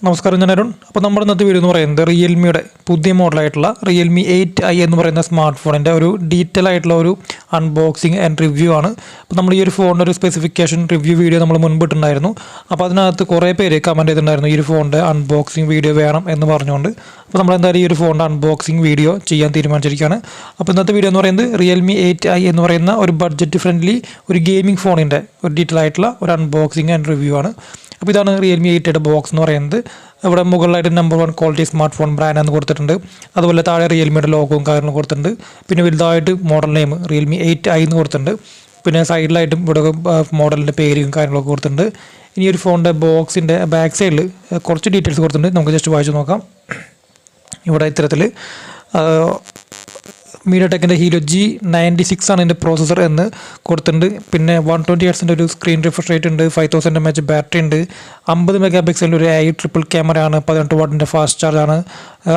നമസ്കാരം, ഞാൻ അരുൺ. അപ്പോൾ നമ്മുടെ ഇന്നത്തെ വീഡിയോ എന്ന് പറയുന്നത് റിയൽമിയുടെ പുതിയ മോഡലായിട്ടുള്ള റിയൽമി 8i എന്ന് പറയുന്ന സ്മാർട്ട് ഫോണിൻ്റെ ഒരു ഡീറ്റെയിൽ ആയിട്ടുള്ള ഒരു അൺബോക്സിങ് ആൻഡ് റിവ്യൂ ആണ്. അപ്പോൾ നമ്മൾ ഈ ഒരു ഫോണിൻ്റെ ഒരു സ്പെസിഫിക്കേഷൻ റിവ്യൂ വീഡിയോ നമ്മൾ മുൻപിട്ടുണ്ടായിരുന്നു. അപ്പോൾ അതിനകത്ത് കുറേ പേര് കമൻറ്റ് ചെയ്തിട്ടുണ്ടായിരുന്നു ഈ ഒരു ഫോണിൻ്റെ അൺബോക്സിങ് വീഡിയോ വേണം എന്ന് പറഞ്ഞുകൊണ്ട്. അപ്പോൾ നമ്മൾ എന്തായാലും ഈ ഒരു ഫോണിൻ്റെ അൺബോക്സിങ് വീഡിയോ ചെയ്യാൻ തീരുമാനിച്ചിരിക്കുകയാണ്. അപ്പോൾ ഇന്നത്തെ വീഡിയോ എന്ന് പറയുന്നത് റിയൽമി 8i എന്ന് പറയുന്ന ഒരു ബഡ്ജറ്റ് ഫ്രണ്ട്ലി ഒരു ഗെയിമിംഗ് ഫോണിൻ്റെ ഒരു ഡീറ്റെയിൽ ആയിട്ടുള്ള ഒരു അൺബോക്സിങ് ആൻഡ് റിവ്യൂ ആണ്. അപ്പോൾ ഇതാണ് റിയൽമി 8യുടെ ബോക്സ് എന്ന് പറയുന്നത്. ഇവിടെ മുകളിലായിട്ട് number 1 quality smart phone brand എന്ന് കൊടുത്തിട്ടുണ്ട്. അതുപോലെ താഴെ റിയൽമിയുടെ ലോഗോയും കാര്യങ്ങളും കൊടുത്തിട്ടുണ്ട്. പിന്നെ വലുതായിട്ട് മോഡൽ നെയിം റിയൽമി 8i എന്ന് കൊടുത്തിട്ടുണ്ട്. പിന്നെ സൈഡിലായിട്ടും ഇവിടെ മോഡലിൻ്റെ പേരും കാര്യങ്ങളൊക്കെ കൊടുത്തിട്ടുണ്ട്. ഇനി ഒരു ഫോണിൻ്റെ ബോക്സിൻ്റെ ബാക്ക് സൈഡിൽ കുറച്ച് ഡീറ്റെയിൽസ് കൊടുത്തിട്ടുണ്ട്. നമുക്ക് ജസ്റ്റ് വായിച്ച് നോക്കാം. ഇവിടെ ഇത്തരത്തിൽ മീഡിയടെക്കിൻ്റെ ഹീലോ G96 ആണ് ഇതിൻ്റെ പ്രോസസ്സർ എന്ന് കൊടുത്തിട്ടുണ്ട്. പിന്നെ 120 ഹെർട്സിൻ്റെ ഒരു സ്ക്രീൻ റിഫ്രഷ് റേറ്റ് ഉണ്ട്. 5000 mAh ബാറ്ററി ഉണ്ട്. 50 മെഗാ പിക്സലിൻ്റെ ഒരു AI ട്രിപ്പിൾ ക്യാമറയാണ്. 18 വാട്ടിൻ്റെ ഫാസ്റ്റ് ചാർജാണ്.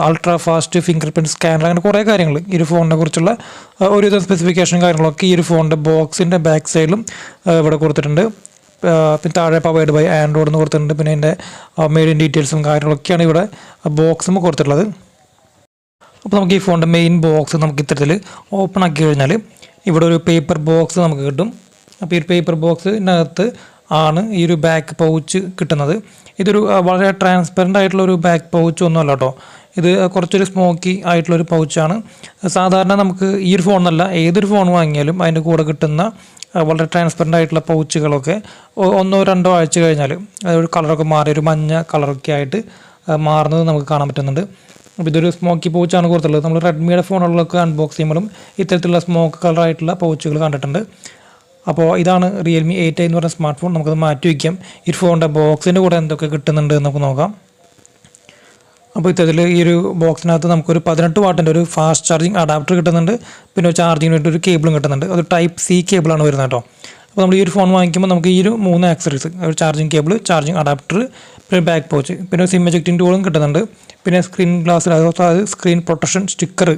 Ultra fast fingerprint scanner, അങ്ങനെ കുറേ കാര്യങ്ങൾ ഈ ഒരു ഫോണിനെ കുറിച്ചുള്ള ഒരുവിധ സ്പെസിഫിക്കേഷൻ കാര്യങ്ങളൊക്കെ ഈ ഒരു ഫോണിൻ്റെ ബോക്സിൻ്റെ ബാക്ക് സൈഡിലും ഇവിടെ കൊടുത്തിട്ടുണ്ട്. പിന്നെ താഴെ പവേർഡ് ബൈ ആൻഡ്രോയിഡ് എന്ന് കൊടുത്തിട്ടുണ്ട്. പിന്നെ അതിൻ്റെ മെയിൻ ഡീറ്റെയിൽസും കാര്യങ്ങളൊക്കെയാണ് ഇവിടെ ബോക്സും കൊടുത്തിട്ടുള്ളത്. അപ്പോൾ നമുക്ക് ഈ ഫോണിൻ്റെ മെയിൻ ബോക്സ് നമുക്ക് ഇത്തരത്തിൽ ഓപ്പൺ ആക്കി കഴിഞ്ഞാൽ ഇവിടെ ഒരു പേപ്പർ ബോക്സ് നമുക്ക് കിട്ടും. അപ്പോൾ ഈ ഒരു പേപ്പർ ബോക്സിനകത്ത് ആണ് ഈ ഒരു ബാക്ക് പൗച്ച് കിട്ടുന്നത്. ഇതൊരു വളരെ ട്രാൻസ്പെറൻ്റ് ആയിട്ടുള്ളൊരു ബാക്ക് പൗച്ച് ഒന്നുമല്ല കേട്ടോ. ഇത് കുറച്ചൊരു സ്മോക്കി ആയിട്ടുള്ളൊരു പൗച്ചാണ്. സാധാരണ നമുക്ക് ഈ ഒരു ഫോണെന്നല്ല ഏതൊരു ഫോൺ വാങ്ങിയാലും അതിൻ്റെ കൂടെ കിട്ടുന്ന വളരെ ട്രാൻസ്പെറൻ്റ് ആയിട്ടുള്ള പൗച്ചുകളൊക്കെ 1-2 ആഴ്ച കഴിഞ്ഞാൽ അതൊരു കളറൊക്കെ മാറി ഒരു മഞ്ഞ കളറൊക്കെ ആയിട്ട് മാറുന്നത് നമുക്ക് കാണാൻ പറ്റുന്നുണ്ട്. അപ്പോൾ ഇതൊരു സ്മോക്കി പൗച്ചാണ് കൊടുത്തുള്ളത്. നമ്മൾ റെഡ്മിയുടെ ഫോണുകളൊക്കെ അൺബോക്സ് ചെയ്യുമ്പോഴും ഇത്തരത്തിലുള്ള സ്മോക്ക് കളറായിട്ടുള്ള പൗച്ചുകൾ കണ്ടിട്ടുണ്ട്. അപ്പോൾ ഇതാണ് റിയൽമി 8i എന്ന് പറയുന്ന സ്മാർട്ട് ഫോൺ. നമുക്കത് മാറ്റി വയ്ക്കാം. ഈ ഫോണിൻ്റെ ബോക്സിൻ്റെ കൂടെ എന്തൊക്കെ കിട്ടുന്നുണ്ട് എന്ന് നമുക്ക് നോക്കാം. അപ്പോൾ ഇത്തരത്തിൽ ഈ ഒരു ബോക്സിനകത്ത് നമുക്കൊരു 18 വാട്ടിൻ്റെ ഒരു ഫാസ്റ്റ് ചാർജിങ് അഡാപ്റ്റർ കിട്ടുന്നുണ്ട്. പിന്നെ ചാർജിങ്ങിന് വേണ്ടി ഒരു കേബിളും കിട്ടുന്നുണ്ട്. അത് ടൈപ്പ് C കേബിളാണ് വരുന്നത് കേട്ടോ. അപ്പോൾ നമ്മൾ ഈ ഒരു ഫോൺ വാങ്ങിക്കുമ്പോൾ നമുക്ക് ഈ ഒരു 3 ആക്സറീസ്, ഒരു ചാർജിങ് കേബിൾ, ചാർജിങ് അഡാപ്റ്റർ, പിന്നെ ബാക്ക് പൗച്ച്, പിന്നെ സിം എജക്റ്റിംഗ് ടൂളും കിട്ടുന്നുണ്ട്. പിന്നെ സ്ക്രീൻ ഗ്ലാസ്സിൽ അതായത് സ്ക്രീൻ പ്രൊട്ടക്ഷൻ സ്റ്റിക്കർ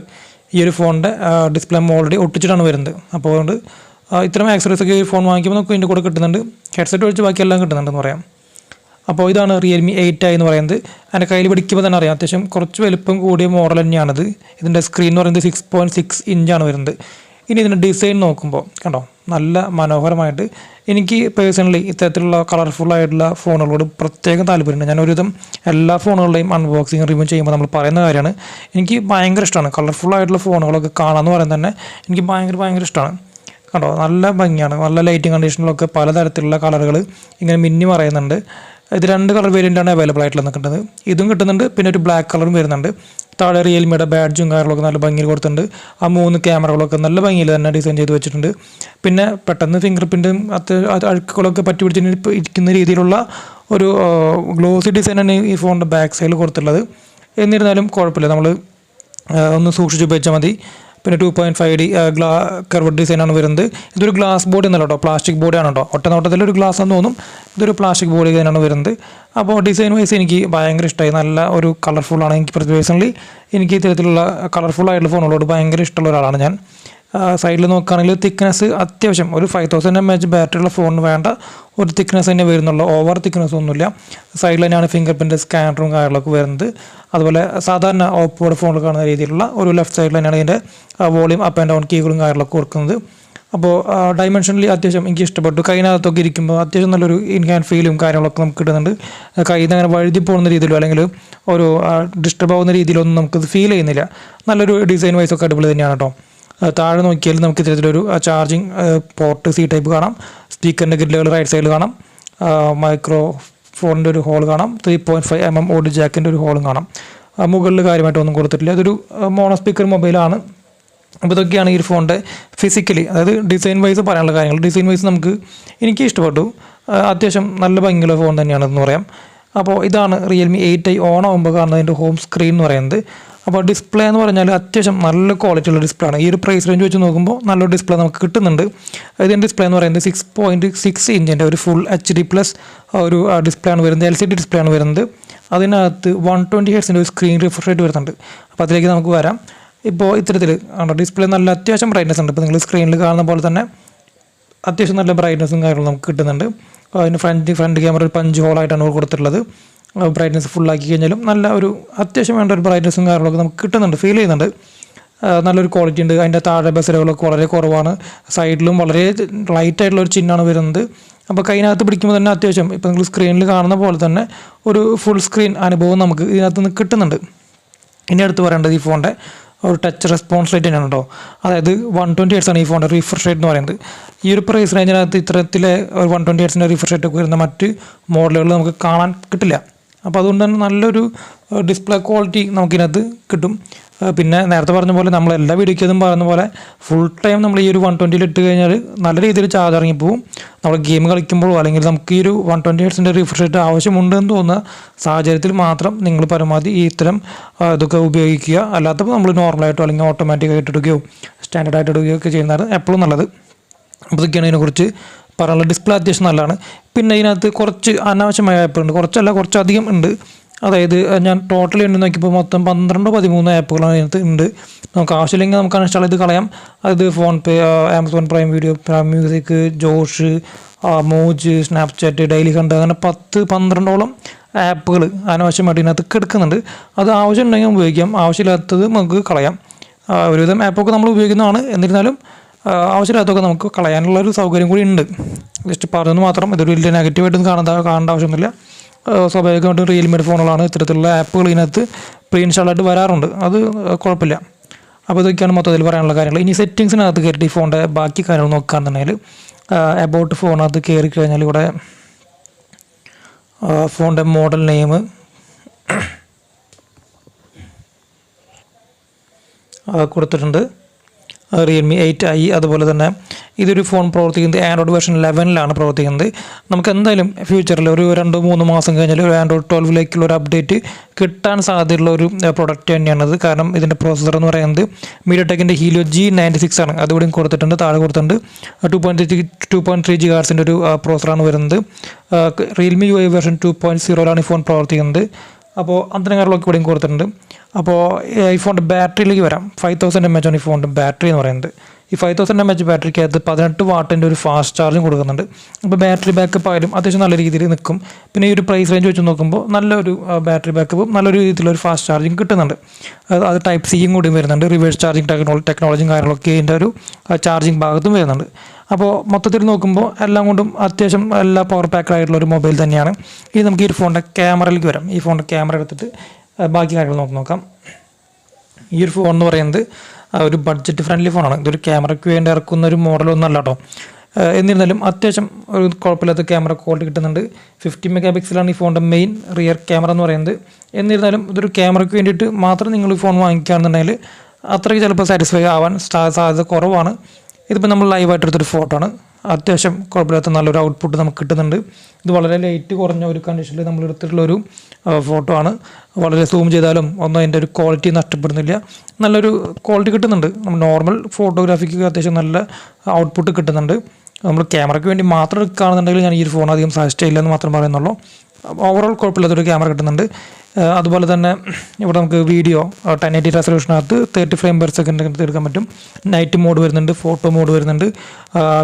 ഈ ഒരു ഫോണിൻ്റെ ഡിസ്പ്ലേ ഓൾറെഡി ഒട്ടിച്ചിട്ടാണ് വരുന്നത്. അപ്പോൾ അതുകൊണ്ട് ഇത്തരം ആക്സറീസൊക്കെ ഈ ഫോൺ വാങ്ങിക്കുമ്പോൾ നമുക്ക് ഇതിൻ്റെ കൂടെ കിട്ടുന്നുണ്ട്. ഹെഡ്സെറ്റ് ഒഴിച്ച് ബാക്കിയെല്ലാം കിട്ടുന്നുണ്ടെന്ന് പറയാം. അപ്പോൾ ഇതാണ് റിയൽമി 8i എന്ന് പറയുന്നത്. എൻ്റെ കയ്യിൽ പിടിക്കുമ്പോൾ തന്നെ അറിയാം അത്യാവശ്യം കുറച്ച് വലുപ്പം കൂടിയ മോഡൽ തന്നെയാണിത്. ഇതിൻ്റെ സ്ക്രീൻ എന്ന് പറയുന്നത് 6.6 ഇഞ്ചാണ് വരുന്നത്. ഇനി ഇതിൻ്റെ ഡിസൈൻ നോക്കുമ്പോൾ കണ്ടോ, നല്ല മനോഹരമായിട്ട് എനിക്ക് പേഴ്സണലി ഇത്തരത്തിലുള്ള കളർഫുള്ളായിട്ടുള്ള ഫോണുകളോട് പ്രത്യേകം താല്പര്യമുണ്ട്. ഞാൻ ഒരുവിധം എല്ലാ ഫോണുകളുടെയും അൺബോക്സിങ് റിവ്യൂ ചെയ്യുമ്പോൾ നമ്മൾ പറയുന്ന കാര്യമാണ്, എനിക്ക് ഭയങ്കര ഇഷ്ടമാണ് കളർഫുള്ളായിട്ടുള്ള ഫോണുകളൊക്കെ കാണാമെന്ന് പറയുന്നത് തന്നെ എനിക്ക് ഭയങ്കര ഇഷ്ടമാണ്. കണ്ടോ, നല്ല ഭംഗിയാണ്. നല്ല ലൈറ്റിംഗ് കണ്ടീഷനിലൊക്കെ പലതരത്തിലുള്ള കളറുകൾ ഇങ്ങനെ മിന്നി മറയുന്നുണ്ട്. ഇത് 2 കളർ വേരിയൻ്റാണ് അവൈലബിൾ ആയിട്ടുള്ളത് കിട്ടുന്നത്. ഇതും കിട്ടുന്നുണ്ട്. പിന്നെ ഒരു ബ്ലാക്ക് കളറും വരുന്നുണ്ട്. താഴെ റിയൽമിയുടെ ബാഡ്ജും കാര്യങ്ങളൊക്കെ നല്ല ഭംഗിയിൽ കൊടുത്തിട്ടുണ്ട്. ആ 3 ക്യാമറകളൊക്കെ നല്ല ഭംഗിയിൽ തന്നെ ഡിസൈൻ ചെയ്ത് വെച്ചിട്ടുണ്ട്. പിന്നെ പെട്ടെന്ന് ഫിംഗർ പ്രിൻറ്റും അഴുക്കുകളൊക്കെ പറ്റി പിടിച്ച് ഇരിക്കുന്ന രീതിയിലുള്ള ഒരു ഗ്ലോസി ഡിസൈനാണ് ഈ ഫോണിൻ്റെ ബാക്ക് സൈഡിൽ കൊടുത്തിട്ടുള്ളത്. എന്നിരുന്നാലും കുഴപ്പമില്ല, നമ്മൾ ഒന്ന് സൂക്ഷിച്ച് ഉപയോഗിച്ചാൽ മതി. പിന്നെ 2.5D കർവഡ് ഡിസൈനാണ് വരുന്നത്. ഇതൊരു ഗ്ലാസ് ബോഡി എന്നല്ല കേട്ടോ, പ്ലാസ്റ്റിക് ബോഡിയാണ് കേട്ടോ. ഒറ്റനോട്ടത്തിലൊരു ഗ്ലാസ് എന്ന് തോന്നും, ഇതൊരു പ്ലാസ്റ്റിക് ബോഡി ഡിസൈനാണ് വരുന്നത്. അപ്പോൾ ഡിസൈൻ വൈസ് എനിക്ക് ഭയങ്കര ഇഷ്ടമായി. നല്ല ഒരു കളർഫുള്ളാണ്. എനിക്ക് പേഴ്സണലി എനിക്ക് ഇത്തരത്തിലുള്ള കളർഫുള്ളായിട്ടുള്ള ഫോണുകളോട് ഭയങ്കര ഇഷ്ടമുള്ള ഒരാളാണ് ഞാൻ. സൈഡിൽ നോക്കുകയാണെങ്കിൽ തിക്നെസ് അത്യാവശ്യം ഒരു 5000 mAh ബാറ്ററിയുള്ള ഫോണിന് വേണ്ട ഒരു തിക്നെസ് തന്നെ വരുന്നുള്ളൂ. ഓവർ തിക്നെസ് ഒന്നുമില്ല. സൈഡിൽ തന്നെയാണ് ഫിംഗർ പ്രിൻറ്റ് സ്കാനറും കാര്യങ്ങളൊക്കെ വരുന്നത്. അതുപോലെ സാധാരണ ഓപ്പോയുടെ ഫോണിൽ കാണുന്ന രീതിയിലുള്ള ഒരു ലെഫ്റ്റ് സൈഡിൽ തന്നെയാണ് ഇതിൻ്റെ വോളിയം അപ്പ് ആൻഡ് ഡൗൺ കീകളും കാര്യങ്ങളൊക്കെ കൊടുക്കുന്നത്. അപ്പോൾ ഡൈമെൻഷനലി അത്യാവശ്യം എനിക്ക് ഇഷ്ടപ്പെട്ടു. കൈനകത്തൊക്കെ ഇരിക്കുമ്പോൾ അത്യാവശ്യം നല്ലൊരു ഇൻഹാൻഡ് ഫീലും കാര്യങ്ങളൊക്കെ നമുക്ക് കിട്ടുന്നുണ്ട്. കയ്യിൽ നിന്ന് അങ്ങനെ വഴുതി പോകുന്ന രീതിയിലോ അല്ലെങ്കിൽ ഒരു ഡിസ്റ്റർബ് ആവുന്ന രീതിയിലൊന്നും നമുക്കത് ഫീൽ ചെയ്യുന്നില്ല. നല്ലൊരു ഡിസൈൻ വൈസൊക്കെ അടിപൊളി തന്നെയാണ് കേട്ടോ. താഴെ നോക്കിയാൽ നമുക്ക് ഇത്തരത്തിലൊരു ചാർജിങ് പോർട്ട് C ടൈപ്പ് കാണാം. സ്പീക്കറിൻ്റെ ഗ്രില്ലുകൾ റൈറ്റ് സൈഡിൽ കാണാം. മൈക്രോഫോണിൻ്റെ ഒരു ഹോൾ കാണാം. 3.5mm ഓഡിയോ ജാക്കിൻ്റെ ഒരു ഹോളും കാണാം. മുകളിൽ കാര്യമായിട്ടൊന്നും കൊടുത്തിട്ടില്ല. അതൊരു മോണോ സ്പീക്കർ മൊബൈലാണ്. അപ്പോൾ ഇതൊക്കെയാണ് ഈ ഒരു ഫോണിൻ്റെ ഫിസിക്കലി, അതായത് ഡിസൈൻ വൈസ് പറയാനുള്ള കാര്യങ്ങൾ. ഡിസൈൻ വൈസ് എനിക്ക് ഇഷ്ടപ്പെട്ടു. അത്യാവശ്യം നല്ല ഭംഗിയുള്ള ഫോൺ തന്നെയാണെന്ന് പറയാം. അപ്പോൾ ഇതാണ് റിയൽമി 8i ഓൺ ആകുമ്പോൾ കാണുന്നതിൻ്റെ ഹോം സ്ക്രീൻ എന്ന് പറയുന്നത്. അപ്പോൾ ഡിസ്പ്ലേ എന്ന് പറഞ്ഞാൽ അത്യാവശ്യം നല്ല ക്വാളിറ്റി ഉള്ള ഡിസ്പ്ലേ ആണ്. ഈ ഒരു പ്രൈസ് റേഞ്ച് വെച്ച് നോക്കുമ്പോൾ നല്ലൊരു ഡിസ്പ്ലേ നമുക്ക് കിട്ടുന്നുണ്ട്. ഇതിൻ്റെ ഡിസ്പ്ലേ എന്ന് പറയുന്നത് 6.6 ഇഞ്ചിൻ്റെ ഒരു ഫുൾ HD+ ഒരു ഡിസ്പ്ലേ ആണ് വരുന്നത്. LCD ഡിസ്പ്ലേ ആണ് വരുന്നത്. അതിനകത്ത് 120 ഹെർട്സിൻ്റെ ഒരു സ്ക്രീൻ റിഫ്രഷ് റേറ്റ് വരുന്നുണ്ട്. അപ്പോൾ അതിലേക്ക് നമുക്ക് വരാം. ഇപ്പോൾ ഇത്തരത്തിൽ ആണ് ഡിസ്പ്ലേ നല്ല അത്യാവശ്യം ബ്രൈറ്റ്നസ് ഉണ്ട്. ഇപ്പോൾ നിങ്ങൾ സ്ക്രീനിൽ കാണുന്ന പോലെ തന്നെ അത്യാവശ്യം നല്ല ബ്രൈറ്റ്നസും കാര്യങ്ങളും നമുക്ക് കിട്ടുന്നുണ്ട്. അതിന് ഫ്രണ്ട് ക്യാമറ ഒരു പഞ്ച് ഹോളായിട്ടാണ് കൊടുത്തിട്ടുള്ളത്. ബ്രൈറ്റ്നസ് ഫുള്ളാക്കി കഴിഞ്ഞാലും നല്ല ഒരു അത്യാവശ്യം വേണ്ട ഒരു ബ്രൈറ്റ്നസും കാര്യങ്ങളൊക്കെ നമുക്ക് കിട്ടുന്നുണ്ട്, ഫീൽ ചെയ്യുന്നുണ്ട്. നല്ലൊരു ക്വാളിറ്റി ഉണ്ട്. അതിൻ്റെ താഴെ ബസലുകളൊക്കെ വളരെ കുറവാണ്. സൈഡിലും വളരെ ലൈറ്റായിട്ടുള്ള ഒരു ചിഹ്നമാണ് വരുന്നത്. അപ്പോൾ കൈനകത്ത് പിടിക്കുമ്പോൾ തന്നെ അത്യാവശ്യം ഇപ്പോൾ നിങ്ങൾ സ്ക്രീനിൽ കാണുന്ന പോലെ തന്നെ ഒരു ഫുൾ സ്ക്രീൻ അനുഭവം നമുക്ക് ഇതിനകത്ത് നിന്ന് കിട്ടുന്നുണ്ട്. ഇനി അടുത്ത് പറയേണ്ടത് ഈ ഫോണിൻ്റെ ഒരു ടച്ച് റെസ്പോൺസ് റേറ്റ് തന്നെയാണ് കേട്ടോ. അതായത് 120 Hz ആണ് ഈ ഫോണിൻ്റെ റിഫ്രഷ് റേറ്റ് എന്ന് പറയുന്നത്. ഈ ഒരു പ്രൈസ് റേഞ്ചിനകത്ത് ഇത്തരത്തിലെ ഒരു 120 Hz റിഫ്രഷ് റേറ്റ് ഒക്കെ വരുന്ന മറ്റ് മോഡലുകൾ നമുക്ക് കാണാൻ കിട്ടില്ല. അപ്പോൾ അതുകൊണ്ട് തന്നെ നല്ലൊരു ഡിസ്പ്ലേ ക്വാളിറ്റി നമുക്കിതിനകത്ത് കിട്ടും. പിന്നെ നേരത്തെ പറഞ്ഞ പോലെ നമ്മൾ എല്ലാ വീഡിയോയ്ക്കും പറയുന്ന പോലെ ഫുൾ ടൈം നമ്മൾ ഈ ഒരു 120 ഇട്ട് കഴിഞ്ഞാൽ നല്ല രീതിയിൽ ചാർജ് ഇറങ്ങിപ്പോവും. നമ്മൾ ഗെയിം കളിക്കുമ്പോഴോ അല്ലെങ്കിൽ നമുക്ക് ഈ ഒരു 120 Hz റിഫ്രഷ് റേറ്റ് ആവശ്യമുണ്ടെന്ന് തോന്നുന്ന സാഹചര്യത്തിൽ മാത്രം നിങ്ങൾ പരമാവധി ഈ ഇത്തരം ഇതൊക്കെ ഉപയോഗിക്കുക. അല്ലാത്തപ്പോൾ നമ്മൾ നോർമലായിട്ടോ അല്ലെങ്കിൽ ഓട്ടോമാറ്റിക്കായിട്ട് ഇടുകയോ സ്റ്റാൻഡേർഡായിട്ട് ഇടുകയോ ഒക്കെ ചെയ്യുന്നതാണ് എപ്പോഴും നല്ലത്. അപ്പോൾ ഇതൊക്കെയാണ് ഇതിനെക്കുറിച്ച് പറയാനുള്ള. ഡിസ്പ്ലേ അത്യാവശ്യം നല്ലതാണ്. പിന്നെ ഇതിനകത്ത് കുറച്ച് അനാവശ്യമായ ആപ്പുകളുണ്ട്, കുറച്ചധികം ഉണ്ട്. അതായത് ഞാൻ ടോട്ടലി ഉണ്ട് നോക്കിയപ്പോൾ മൊത്തം 12-13 ആപ്പുകളാണ് ഇതിനകത്ത് ഉണ്ട്. നമുക്ക് ആവശ്യമില്ലെങ്കിൽ നമുക്ക് അൺഇൻസ്റ്റാൾ ചെയ്ത് കളയാം. അത് ഫോൺ പേ, Amazon prime video, prime music, Josh, Moj, Snapchat, daily കണ്ട്, അങ്ങനെ 10-12ഓളം ആപ്പുകൾ അനാവശ്യമായിട്ട് ഇതിനകത്ത് കിടക്കുന്നുണ്ട്. അത് ആവശ്യമുണ്ടെങ്കിൽ ഉപയോഗിക്കാം, ആവശ്യമില്ലാത്തത് നമുക്ക് കളയാം. ഒരുവിധം ആപ്പൊക്കെ നമ്മൾ ഉപയോഗിക്കുന്നതാണ്. എന്നിരുന്നാലും ആവശ്യമില്ലാത്തൊക്കെ നമുക്ക് കളയാനുള്ളൊരു സൗകര്യം കൂടി ഉണ്ട്. ജസ്റ്റ് പറഞ്ഞത് മാത്രം. ഇതൊരു വലിയ നെഗറ്റീവായിട്ടൊന്നും കാണേണ്ട ആവശ്യമൊന്നുമില്ല. സ്വാഭാവികമായിട്ടും റിയൽമിയുടെ ഫോണുകളാണ് ഇത്തരത്തിലുള്ള ആപ്പുകൾ ഇതിനകത്ത് പ്രീ ഇൻസ്റ്റാളായിട്ട് വരാറുണ്ട്. അത് കുഴപ്പമില്ല. അപ്പോൾ ഇതൊക്കെയാണ് മൊത്തത്തിൽ പറയാനുള്ള കാര്യങ്ങൾ. ഇനി സെറ്റിങ്സിനകത്ത് കയറിയിട്ട് ഈ ഫോണിൻ്റെ ബാക്കി കാര്യങ്ങൾ നോക്കുകയാണെന്നുണ്ടെങ്കിൽ അബൌട്ട് ഫോണിനകത്ത് കയറി കഴിഞ്ഞാൽ ഇവിടെ ഫോണിൻ്റെ മോഡൽ നെയിം, കൊടുത്തിട്ടുണ്ട് Realme 8i. അതുപോലെ തന്നെ ഇതൊരു ഫോൺ പ്രവർത്തിക്കുന്നത് ആൻഡ്രോയിഡ് വേർഷൻ 11ലാണ് പ്രവർത്തിക്കുന്നത്. നമുക്ക് എന്തായാലും ഫ്യൂച്ചറിൽ ഒരു 2-3 മാസം കഴിഞ്ഞാൽ ഒരു ആൻഡ്രോയിഡ് 12ലേക്കുള്ള ഒരു അപ്ഡേറ്റ് കിട്ടാൻ സാധ്യതയുള്ള ഒരു പ്രൊഡക്റ്റ് തന്നെയാണത്. കാരണം ഇതിൻ്റെ പ്രോസസ്സർ എന്ന് പറയുന്നത് മീഡിയടെക്കിൻ്റെ ഹീലിയോ G96 ആണ്. അതുകൂടിയും കൊടുത്തിട്ടുണ്ട്, താഴെ കൊടുത്തിട്ടുണ്ട്. 2.3 GHz ഒരു പ്രോസസ്സറാണ് വരുന്നത്. Realme UI വേർഷൻ 2.0ലാണ് ഈ ഫോൺ പ്രവർത്തിക്കുന്നത്. അപ്പോൾ അത്തരം കാര്യങ്ങളൊക്കെ ഇവിടെയും കൊടുത്തിട്ടുണ്ട്. അപ്പോൾ ഈ ഫോണിൻ്റെ ബാറ്ററിയിലേക്ക് വരാം. 5000 mAh ആണ് ഈ ഫോണിൻ്റെ ബാറ്ററി എന്ന് പറയുന്നത്. ഈ 5000 mAh ബാറ്ററിക്കകത്ത് 18 വാട്ടിൻ്റെ ഒരു ഫാസ്റ്റ് ചാർജും കൊടുക്കുന്നുണ്ട്. അപ്പോൾ ബാറ്ററി ബാക്കപ്പ് ആയാലും അത്യാവശ്യം നല്ല രീതിയിൽ നിൽക്കും. പിന്നെ ഈ ഒരു പ്രൈസ് റേഞ്ച് വെച്ച് നോക്കുമ്പോൾ നല്ലൊരു ബാറ്ററി ബാക്കപ്പും നല്ലൊരു രീതിയിലൊരു ഫാസ്റ്റ് ചാർജിങ് കിട്ടുന്നുണ്ട്. അത് ടൈപ്പ് സിയും കൂടി വരുന്നുണ്ട്. റിവേഴ്സ് ചാർജിങ് ടെക്നോളജിയും കാര്യങ്ങളൊക്കെ ഇതിൻ്റെ ഒരു ചാർജിങ് ഭാഗത്തും വരുന്നുണ്ട്. അപ്പോൾ മൊത്തത്തിൽ നോക്കുമ്പോൾ എല്ലാം കൊണ്ടും അത്യാവശ്യം എല്ലാ പവർ പാക്കഡായിട്ടുള്ള ഒരു മൊബൈൽ തന്നെയാണ്. ഇനി നമുക്ക് ഈ ഒരു ഫോണിൻ്റെ ക്യാമറയിലേക്ക് വരാം. ഈ ഫോണിൻ്റെ ക്യാമറ എടുത്തിട്ട് ബാക്കി കാര്യങ്ങൾ നോക്കാം. ഈ ഒരു ഫോൺ എന്ന് പറയുന്നത് ഒരു ബഡ്ജറ്റ് ഫ്രണ്ട്ലി ഫോണാണ്. ഇതൊരു ക്യാമറയ്ക്ക് വേണ്ടി ഇറക്കുന്ന ഒരു മോഡലൊന്നും അല്ല കേട്ടോ. എന്നിരുന്നാലും അത്യാവശ്യം ഒരു കുഴപ്പമില്ലാത്ത ക്യാമറ ക്വാളിറ്റി കിട്ടുന്നുണ്ട്. 50 MP ഈ ഫോണിൻ്റെ മെയിൻ റിയർ ക്യാമറ എന്ന് പറയുന്നത്. എന്നിരുന്നാലും ഇതൊരു ക്യാമറയ്ക്ക് വേണ്ടിയിട്ട് മാത്രം നിങ്ങൾ ഈ ഫോൺ വാങ്ങിക്കുകയാണെന്നുണ്ടെങ്കിൽ അത്രയ്ക്ക് ചിലപ്പോൾ സാറ്റിസ്ഫൈ ആവാൻ സാധ്യത കുറവാണ്. ഇതിപ്പോൾ നമ്മൾ ലൈവായിട്ട് എടുത്തൊരു ഫോട്ടോ ആണ്. അത്യാവശ്യം കുഴപ്പമില്ലാത്ത നല്ലൊരു ഔട്ട്പുട്ട് നമുക്ക് കിട്ടുന്നുണ്ട്. ഇത് വളരെ ലൈറ്റ് കുറഞ്ഞ ഒരു കണ്ടീഷനിൽ നമ്മൾ എടുത്തിട്ടുള്ളൊരു ഫോട്ടോ ആണ്. വളരെ സൂം ചെയ്താലും ഒന്നും അതിൻ്റെ ഒരു ക്വാളിറ്റി നഷ്ടപ്പെടുന്നില്ല. നല്ലൊരു ക്വാളിറ്റി കിട്ടുന്നുണ്ട്. നമ്മൾ നോർമൽ ഫോട്ടോഗ്രാഫിക്ക് അത്യാവശ്യം നല്ല ഔട്ട്പുട്ട് കിട്ടുന്നുണ്ട്. നമ്മൾ ക്യാമറയ്ക്ക് വേണ്ടി മാത്രം എടുക്കുകയാണെന്നുണ്ടെങ്കിൽ ഞാൻ ഈ ഒരു ഫോൺ അധികം സജസ്റ്റ് ചെയ്യില്ലെന്ന് മാത്രം പറയുന്നുള്ളൂ. ഓവറോൾ കുഴപ്പമില്ലാത്തൊരു ക്യാമറ കിട്ടുന്നുണ്ട്. അതുപോലെ തന്നെ ഇവിടെ നമുക്ക് വീഡിയോ 1080 റെസൊല്യൂഷനകത്ത് 30 ഫ്രെയിം പെർ സെക്കൻഡ് എടുക്കാൻ പറ്റും. നൈറ്റ് മോഡ് വരുന്നുണ്ട്, ഫോട്ടോ മോഡ് വരുന്നുണ്ട്,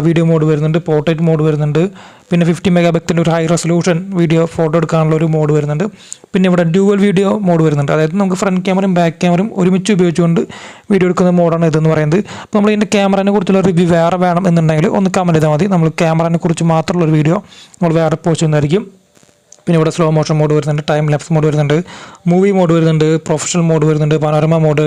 വീഡിയോ മോഡ് വരുന്നുണ്ട്, പോർട്രേറ്റ് മോഡ് വരുന്നുണ്ട്. പിന്നെ 50 MP ഒരു ഹൈ റെസൊല്യൂഷൻ വീഡിയോ ഫോട്ടോ എടുക്കാനുള്ള ഒരു മോഡ് വരുന്നുണ്ട്. പിന്നെ ഇവിടെ ഡ്യുവൽ വീഡിയോ മോഡ് വരുന്നുണ്ട്. അതായത് നമുക്ക് ഫ്രണ്ട് ക്യാമറയും ബാക്ക് ക്യാമറയും ഒരുമിച്ച് ഉപയോഗിച്ചുകൊണ്ട് വീഡിയോ എടുക്കുന്ന മോഡാണ് ഇതെന്ന് പറയുന്നത്. അപ്പോൾ നമ്മൾ ഇതിൻ്റെ ക്യാമറയെ കുറിച്ചുള്ള റിവ്യൂ വേറെ വേണം എന്നുണ്ടെങ്കിൽ ഒന്ന് കമൻറ്റ് ചെയ്താൽ മതി. നമ്മൾ ക്യാമറയെ കുറിച്ച് മാത്രമുള്ളൊരു വീഡിയോ നമ്മൾ വേറെ പോസ്റ്റ് ചെയ്യുന്നതായിരിക്കും. പിന്നെ ഇവിടെ സ്ലോ മോഷൻ മോഡ് വരുന്നുണ്ട്, ടൈം ലാപ്സ് മോഡ് വരുന്നുണ്ട്, മൂവി മോഡ് വരുന്നുണ്ട്, പ്രൊഫഷണൽ മോഡ് വരുന്നുണ്ട്, panorama mode,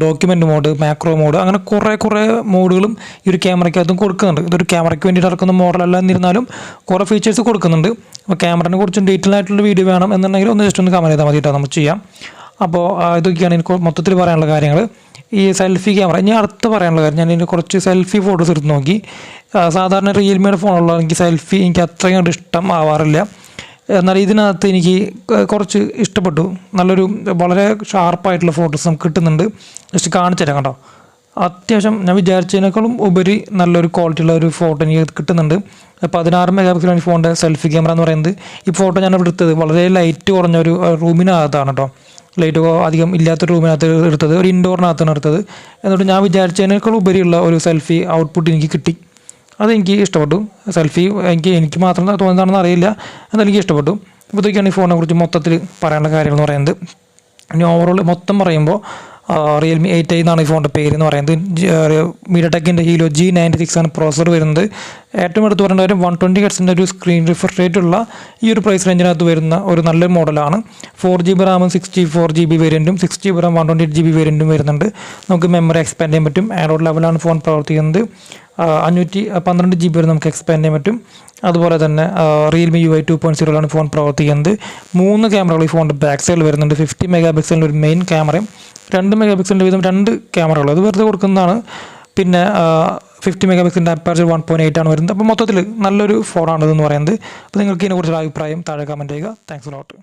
document mode, macro mode, അങ്ങനെ കുറേ മോഡുകളും ഈ ഒരു ക്യാമറയ്ക്കകത്തും കൊടുക്കുന്നുണ്ട്. ഇതൊരു ക്യാമറയ്ക്ക് വേണ്ടിയിട്ട് ഇറക്കുന്ന മോഡലല്ല എന്നിരുന്നാലും കുറേ ഫീച്ചേഴ്സ് കൊടുക്കുന്നുണ്ട്. അപ്പോൾ ക്യാമറയെ കുറിച്ചും ഡീറ്റെയിൽ ആയിട്ടുള്ള വീഡിയോ വേണം എന്നുണ്ടെങ്കിൽ ഒന്ന് ജസ്റ്റ് ഒന്ന് കമൻറ്റ് ചെയ്താൽ മതിയിട്ടോ, നമുക്ക് ചെയ്യാം. അപ്പോൾ ഇതൊക്കെയാണ് എനിക്ക് മൊത്തത്തിൽ പറയാനുള്ള കാര്യങ്ങൾ. ഈ സെൽഫി ക്യാമറ ഇനി അടുത്ത് പറയാനുള്ള കാര്യം, ഞാൻ ഇതിന് കുറച്ച് സെൽഫി ഫോട്ടോസ് എടുത്ത് നോക്കി. സാധാരണ റിയൽമിയുടെ ഫോണുള്ള എനിക്ക് അത്രയും ഇഷ്ടം ആവാറില്ല. എന്നാൽ ഇതിനകത്ത് എനിക്ക് കുറച്ച് ഇഷ്ടപ്പെട്ടു. നല്ലൊരു വളരെ ഷാർപ്പായിട്ടുള്ള ഫോട്ടോസ് നമുക്ക് കിട്ടുന്നുണ്ട്. ജസ്റ്റ് കാണിച്ചു തരാം കേട്ടോ. അത്യാവശ്യം ഞാൻ വിചാരിച്ചതിനേക്കാളും ഉപരി നല്ലൊരു ക്വാളിറ്റിയുള്ള ഒരു ഫോട്ടോ എനിക്ക് കിട്ടുന്നുണ്ട്. 16 MP ഈ ഫോണിൻ്റെ സെൽഫി ക്യാമറ എന്ന് പറയുന്നത്. ഈ ഫോട്ടോ ഞാൻ എടുത്തത് വളരെ ലൈറ്റ് കുറഞ്ഞ ഒരു റൂമിനകത്താണ് കേട്ടോ. ലൈറ്റ് അധികം ഇല്ലാത്തൊരു റൂമിനകത്ത് എടുത്തത്, ഒരു ഇൻഡോറിനകത്താണ് എടുത്തത്. എന്നിട്ട് ഞാൻ വിചാരിച്ചതിനേക്കാൾ ഉപരിയുള്ള ഒരു സെൽഫി ഔട്ട്പുട്ട് എനിക്ക് കിട്ടി. അതെനിക്ക് ഇഷ്ടപ്പെട്ടു. സെൽഫി എനിക്ക് മാത്രം തോന്നുന്നതാണെന്ന് അറിയില്ല, എന്നാലും എനിക്ക് ഇഷ്ടപ്പെട്ടു. അപ്പോൾ ഇതൊക്കെയാണ് ഈ ഫോണിനെ കുറിച്ച് മൊത്തത്തിൽ പറയാനുള്ള കാര്യങ്ങൾ എന്ന് പറയുന്നത്. ഇനി ഓവറോൾ മൊത്തം പറയുമ്പോൾ റിയൽമി 8i എന്നാണ് ഈ ഫോണിൻ്റെ പേര് എന്ന് പറയുന്നത്. മീഡിയടെക്കിൻ്റെ ഹീലോ G96 ആണ് പ്രോസസ്സർ വരുന്നത്. ഏറ്റവും എടുത്ത് പറയേണ്ട കാര്യം 120 ഹെർട്സിൻ്റെ ഒരു സ്ക്രീൻ റിഫ്രഷ് റേറ്റ് ഉള്ള ഈ ഒരു പ്രൈസ് റേഞ്ചിനകത്ത് വരുന്ന ഒരു നല്ലൊരു മോഡലാണ്. 4GB റാമും 64GB വേരിയൻറ്റും 6GB റാം 128GB വേരിയൻറ്റും വരുന്നുണ്ട്. നമുക്ക് മെമ്മറി എക്സ്പാൻഡ് ചെയ്യാൻ പറ്റും. ആൻഡ്രോയിഡ് ലെവലാണ് ഫോൺ പ്രവർത്തിക്കുന്നത്. 512GB വരെ നമുക്ക് എക്സ്പാൻഡ് ചെയ്യാൻ പറ്റും. അതുപോലെ തന്നെ റിയൽമി UI 2.0 ഫോൺ പ്രവർത്തിക്കുന്നത്. 3 ക്യാമറകൾ ഈ ഫോണിൻ്റെ ബാക്ക് സൈഡിൽ വരുന്നുണ്ട്. 50 മെഗാ പിക്സലിൻ്റെ ഒരു മെയിൻ ക്യാമറയും 2 മെഗാ പിക്സലിൻ്റെ വീതം 2 ക്യാമറകൾ അത് വെറുതെ കൊടുക്കുന്നതാണ്. പിന്നെ 50 മെഗാ പിക്സലിൻ്റെ അപ്പാർച്ചർ 1.8 ആണ് വരുന്നത്. അപ്പോൾ മൊത്തത്തിൽ നല്ലൊരു ഫോണാണിതെന്ന് പറയുന്നത്. അപ്പോൾ നിങ്ങൾക്ക് ഇതിനെക്കുറിച്ചുള്ള അഭിപ്രായം താഴെ കമൻറ്റ് ചെയ്യുക. Thanks a lot.